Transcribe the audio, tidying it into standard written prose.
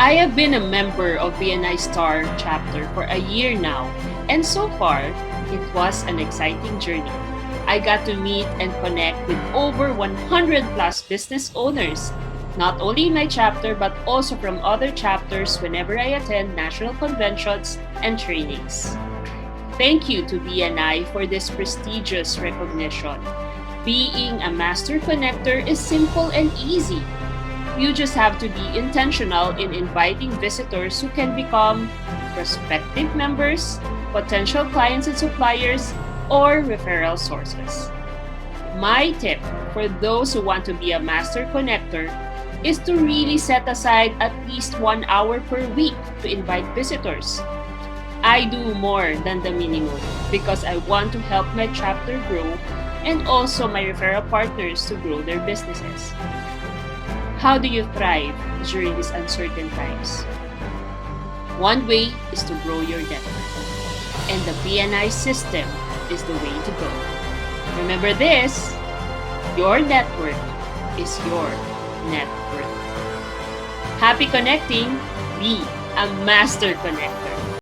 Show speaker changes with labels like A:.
A: I have been a member of BNI Star chapter for a year now, and so far, it was an exciting journey. I got to meet and connect with over 100 plus business owners, not only in my chapter but also from other chapters whenever I attend national conventions and trainings. Thank you to BNI for this prestigious recognition. Being a master connector is simple and easy. You just have to be intentional in inviting visitors who can become prospective members, potential clients and suppliers, or referral sources. My tip for those who want to be a master connector is to really set aside at least 1 hour per week to invite visitors. I do more than the minimum because I want to help my chapter grow and also my referral partners to grow their businesses. How do you thrive during these uncertain times? One way is to grow your network, and the BNI system is the way to go. Remember this, your network is your net worth. Happy connecting, be a master connector.